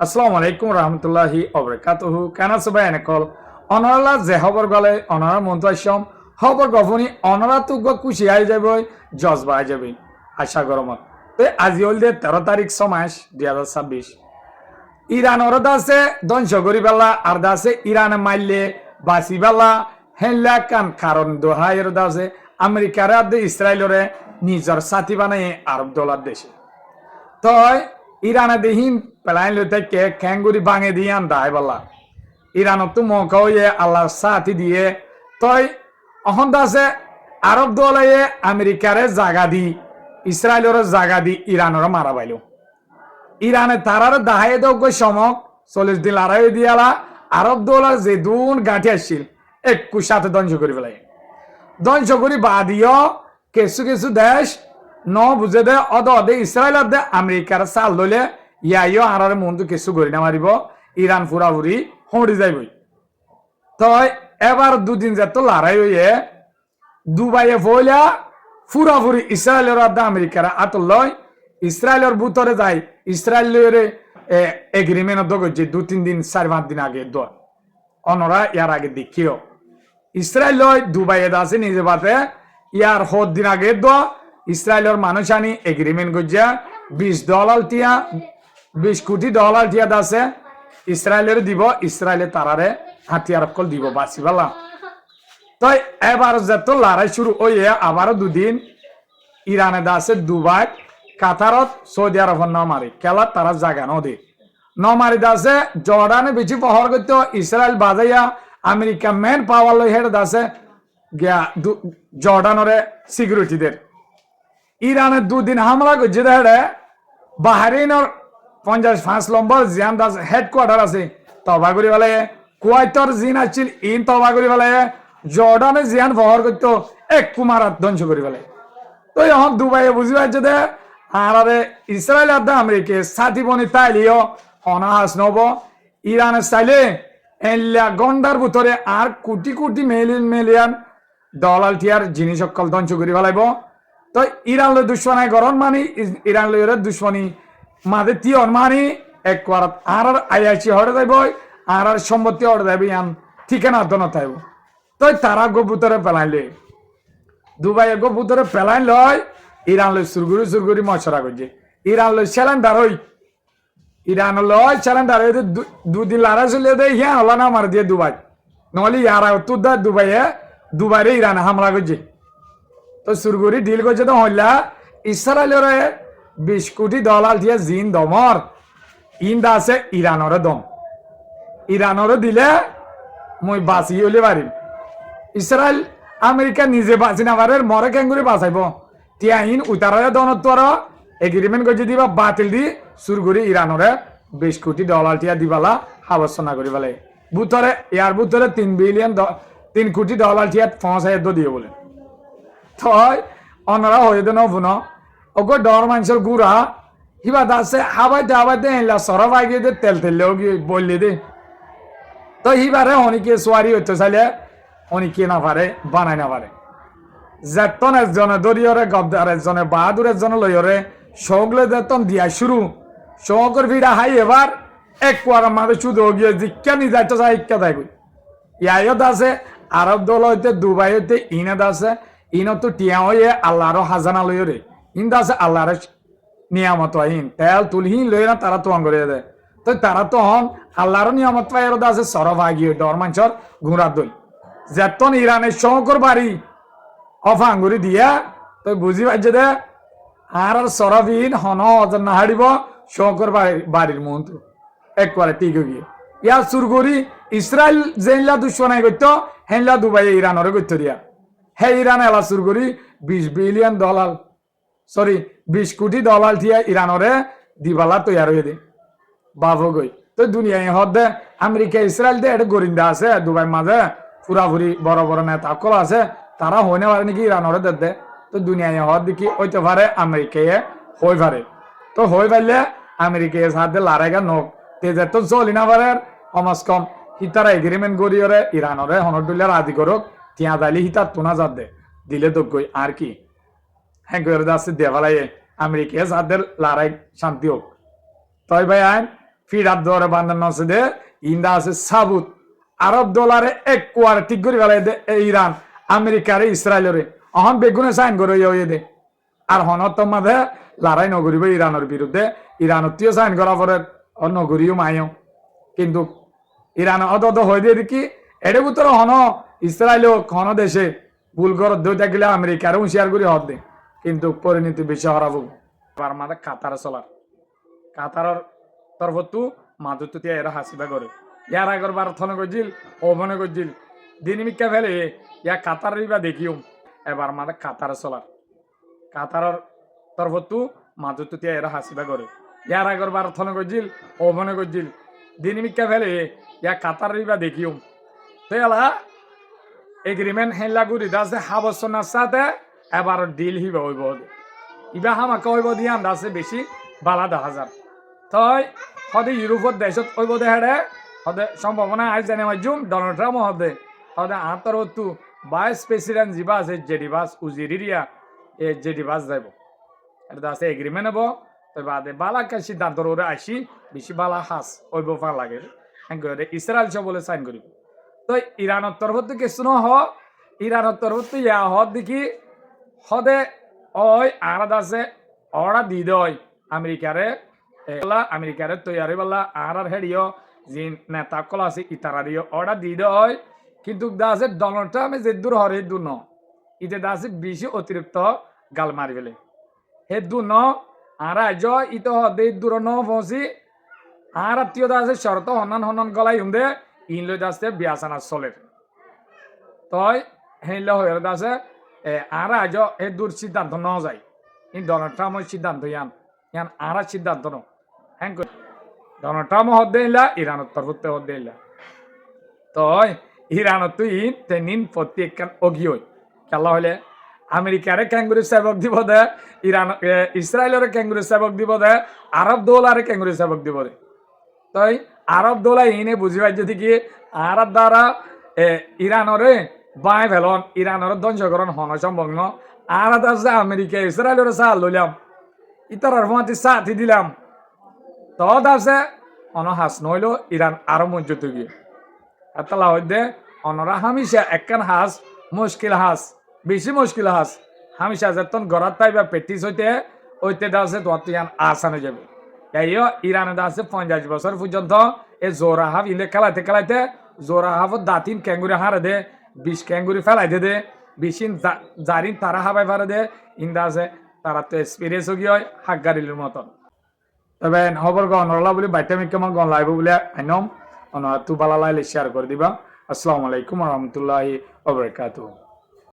আসসালামু আলাইকুম রহমতুল্লাহি অবরাকাতুহু কেন সবাই এনেকল অনরালা যে হবর গলে অনরা মন্তাসম হবর গফনি অনরা তুগ খুশি আই যাব জজবা আই যাবে আশা গরমত তো আজি হল দে 13 তারিখ সমাস 2026 ইরান অরদা আছে ধ্বংস করি বেলা আর দা আছে ইরান মাইলে বাসি বেলা হেল্লা কান কারণ দোহাইয়ের দা আছে আমেরিকার আদে ইসরায়েলরে নিজের সাথী বানাই আরব দলার দেশে তই ইরানে দেহিন পেলাইন লইতে কে ক্যাঙ্গুরি বাঙে দিয়ে আন্দায় বলা ইরানত তো মৌকা হইয়ে আল্লাহ সাথী দিয়ে তই অহন আছে আরব দলাইয়ে আমেরিকারে জাগা দি ইসরায়েলের জাগা দি ইরানের মারা পাইল ইরানে তারার দাহাই দৌগ সমক 40 দিন লড়াই দিয়ালা আরব দলার যে দুন গাঁঠি আসছিল একটু সাথে ধ্বংস করি পেলাই ধ্বংস করি বাদিও কিছু কিছু দেশ ন বুঝে দে অদ অদে ইসরায়েল দে আমেরিকার সাল লইলে ইয়াইও আরার মন তো কিছু করি না মারিব ইরান ফুরাফুরি হড়ি যাইবই তো এবার দুদিন যেত লড়াই হইয়ে দুবাইয়ে ফইলা ফুরাফুরি ইসরায়েলের আদে আমেরিকার আতলয় ইসরায়েলের ভিতরে যায় ইসরায়েলের এগ্রিমেন্ট দগছে 2-3 দিন 4-5 দিন আগে দ অনরা ইয়ার আগে দেখিও ইসরায়েল দুবাইয়ে আছে নিজে বাতে ইয়ার হদ দিন আগে দ ইসরায়েলের মানুষ আনি এগ্রিমেন্ট করছে $20 কোটি টিয়া আছে ইসরায়েলের দিব ইসরায়েলে তারারে হাতিয়ার কল দিব বাসি বলা তো এবার যেত লড়াই শুরু হইয়ে আবারও দুদিন ইরানে আছে দুবাই কাতারত সৌদি আরব নমারি খেলা তারা জায়গা নদী নমারি আছে জর্ডানে বেশি পহর করতে ইসরায়েল বাজাইয়া আমেরিকা মেন পাওয়ার লই হেড আছে গিয়া জর্ডানরে সিকিউরিটিদের ইরানে দুদিন হামলা করছে দেখে বাহারিনের 55 নম্বর জিয়ান দাস হেডকোয়ার্টার আছে তবা করি বলে কুয়াইতর জিন আছিল ইন তবা করি বলে জর্ডানে জিয়ান বহর করতো এক কুমারাত ধ্বংস করি বলে তো এখন দুবাইয়ে বুঝি পাইছে দে আর ইসরায়েল আদা আমেরিকা সাথী বনি তাইলিও অনাহাস নব ইরানে চাইলে এল্লা গন্ডার ভিতরে আর কোটি কোটি মিলিয়ন ডলার টিয়ার জিনিস সকল ধ্বংস করি ফেলাইব তো ইরান লই দুশ্মনাই গরম মানি ইরান লই দুশ্মনী মাঝে তিয়ন মানি এক করাত আর আইআইসি হরে যাইব আর সম্পত্তি হরে যাইব ইয়ান ঠিকানা তো নথাইব তো তারা গোপুতরে পেলাইলে দুবাইয়ে গোপুতরে পেলাইন লয় ইরান লই সুরগুরি মশরা করছে ইরান লই সিলিন্ডার হই ইরান লয় সিলিন্ডার হই দুদিন লড়াই চলে দে হিয়া হলো না আমার দিয়ে দুবাই নহলে ইয়ারা তুই দুবাইরে ইরান হামলা করছে তো সুরগুরি ডিল করছে তো হইলা ইসরায়েলের $20 কোটি দিয়ে জিন দমর ইন্দা আছে ইরানরে দম ইরানরে দিলে মই বাঁচি হইলে পারিম ইসরায়েল আমেরিকা নিজে বাঁচি না পারে মরে কেঙ্গুরি বাঁচাইব টিয়া ইন উতারে দনত এগ্রিমেন্ট করছে দিবা বাতিল দি সুরগুরি ইরানরে $20 কোটি টিয়া দিবালা আবর্চনা করি বলে বুতরে ইয়ার বুতরে $3 কোটি টিয়া পৌঁছাই দিয়ে বলে তই অনরা হয়ে দে নবুন ওগো ডর মানুষের গুড়া হিবা দাসে হাবাইতে এলা সরব আগে দে তেল বললে দে তো হিবারে অনেকে সোয়ারি হইতে চাইলে অনেকে না পারে বানাই না পারে যেতন একজনে দরিয়রে গবদার একজনে বাহাদুর একজনে লইরে শোকলে যেতন দিয়া শুরু শোকর ভিড়া হাই এবার এক কুয়ার মাঝে শুধু গিয়ে জিজ্ঞা নি যাইতে চাই ইক্কা যাইব ইয়াইত আছে আরব দল হইতে দুবাই হইতে ইনাদ আছে ইনত টিয়া হয়ে আল্লাহর হাজানা লইরে ইন্দা আছে আল্লাহর নিয়ামত আইন তেল তুলহীন লই না তারা তো করে দেয় তো তারা তো হন আল্লাহর নিয়ামত পাই আছে সরব আগিয়ে ডর মানুষের ঘুরা দই যেতন ইরানের শঙ্কর বাড়ি অফাঙ্গুরি দিয়া তো বুঝি পাইছে দে আর সরবিন হন অজন না হারিব শঙ্কর বাড়ির মন্ত্র একবারে ঠিক গিয়ে ইয়ার সুরগুরি ইসরায়েল জেনলা দুশ্মনাই করতো হেনলা দুবাই ইরানরে করতো দিয়া হে ইরান এলা সুরগুরি $20 কোটি দিয়া ইরানরে দিবালা তৈয়ার হয়ে দে বাবু গই তো দুনিয়ায় হদ দে আমেরিকা ইসরায়েল দে এটা গরিন্দা আছে দুবাই মাঝে ফুরাফুরি বড় বড় নেতা কল আছে তারা হইনে পারে নাকি ইরানরে দে তো দুনিয়ায় হদ দেখি হইতে পারে আমেরিকায় হই পারে তো হই পারলে আমেরিকায় সাথে লড়াইগা নোক তেজের তো চলি না পারে কমাস কম হিতারা এগ্রিমেন্ট করিওরে ইরানরে হনডুলিয়ার আদি করুক তিয়া দাইলে হিতার তোনা যাত দে দিলে তো গই আর কি হ্যাঁ করে যাচ্ছে দেওয়ালাই আমেরিকায় সাথে লড়াই শান্তি হোক তই ভাই আইন ফিরাত দরে বান্ধব নসে দে ইন্দা আছে সাবুত আরব ডলারে এক কোয়ার ঠিক করে গেলে ইরান আমেরিকারে ইসরায়েলরে অহন বেগুনে সাইন করে ইয়ে দে আর হনত মাঝে লড়াই নগরিব ইরানের বিরুদ্ধে ইরানতীয় সাইন করা পরে নগরীয় মায়ও কিন্তু ইরান অত হয়ে দিয়ে দেখি এর ভিতরে হন ইসরায়েল হন দেশে ভুল করত দই থাকলে আমেরিকার হুঁশিয়ার করে হত দে কিন্তু পরিণতি বেশি হরাবো আর মাঝে কাতারে চলার কাতারের তরফতু মাদুত এরা হাসিবা করে ইয়ার আগর বার থনে গজিল ওভনে গজিল দিনমিকা ফেলে ইয়া কাতার রিবা দেখিও এবার মাঝে কাতারে চলার কাতারের তরফতু মাদুত এরা হাসিবা করে ইয়ার আগর বার থনে গজিল ওভনে গজিল দিনমিকা ফেলে ইয়া কাতার রিবা দেখিও তো এলা এগ্রিমেন্ট হেলা গুড়ি দাসে হাবসনার সাথে এবার ডিল হিবা হইব ইবা হামাকে হইব দিয়ে আন্দাজে বেশি বালা 10,000 তই সদে ইউরোপত দেশত হইব দে হেডে সদে সম্ভাবনা আজ জানে মাজুম ডোনাল্ড ট্রাম্প হদে সদে আতরতু ভাইস প্রেসিডেন্ট জিবা আছে জেডিবাস উজিরিয়া এ জেডিবাস যাইব এটা আছে এগ্রিমেন্ট হব তই বাদে বালাকে সিদ্ধান্ত ওরে আসি বেশি বালা হাস হইব পা লাগে করে ইসরায়েল সব বলে সাইন করিব তো ইরানের তরফত কিছু নহ ইরানের তরফত ইয়া হদ দেখি হদে ওই আরাদ আছে ওরা দি দয় আমেরিকারে তৈরি বলা আর হেডিও যে নেতা কল আছে ইতারারিও ওরা দি দয় কিন্তু দা আছে ডোনাল্ড ট্রাম্প যে দূর হরে দূর ন ইতে দা আছে বেশি অতিরিক্ত গাল মারি ফেলে হে দূর ন আর আজ ইতো হদে দূর ন পৌঁছি আর আত্মীয় দা আছে শরত হনন গলাই হুমদে ইনলৈ দাসে বিয়াসানা চলে তই হেইল হয়ে আছে আর আজ এই দূর সিদ্ধান্ত ন যায় ই ডোনাল্ড ট্রাম্পের সিদ্ধান্ত ইয়ান ইয়ান আর সিদ্ধান্ত ন হ্যাঁ ডোনাল্ড ট্রাম্প হদ দিলা ইরানের তরফতে হদ দিলা তই ইরানত তুই তেনিন প্রত্যেক অগি হই খেলা হলে আমেরিকারে ক্যাঙ্গুরি সেবক দিব দে ইরান ইসরায়েলের ক্যাঙ্গুরি সেবক দিব দে আরব দৌলারে ক্যাঙ্গুরি সেবক দিব দে তই আরব দৌলা ইনে বুঝি পাই যদি কি আরব দ্বারা ইরানরে বাই ফেলন ইরানের ধ্বংসকরণ হন সম্ভব ন আর আছে আমেরিকা ইসরায়েলের চাহ লইলাম ইতার মাতি চাহ দিলাম তত আছে অনহাস নইল ইরান আরো মজুত গিয়ে এতলা হইতে অনরা হামিশা একখান হাস মুশকিল হাস বেশি মুশকিল হাস হামিশা যেতন গড়াত পাইবা প্র্যাকটিস হইতে ওইতে দাসে তোমার ইয়ান আসানো যাবে তাইও ইরানে আছে 50 বছর পর্যন্ত এই জোরা হাফ ইলে খেলাইতে জোরা হাফ দাঁতিন ক্যাঙ্গুরি হারে দে 20 ক্যাঙ্গুরি ফেলাই দে বেশি জারিন তারা হাবাই পারে দে ইন্দা আছে তারা তো এক্সপিরিয়েন্স হয়ে হয় হাক গাড়ির মতন তবে খবর গনরলা বলে বাইটা মিকে আমার গন লাইব বলে আইনম অন তু বালা লাইলে শেয়ার করে দিবা আসসালামু আলাইকুম ওয়া রাহমাতুল্লাহি ওয়া বারাকাতুহু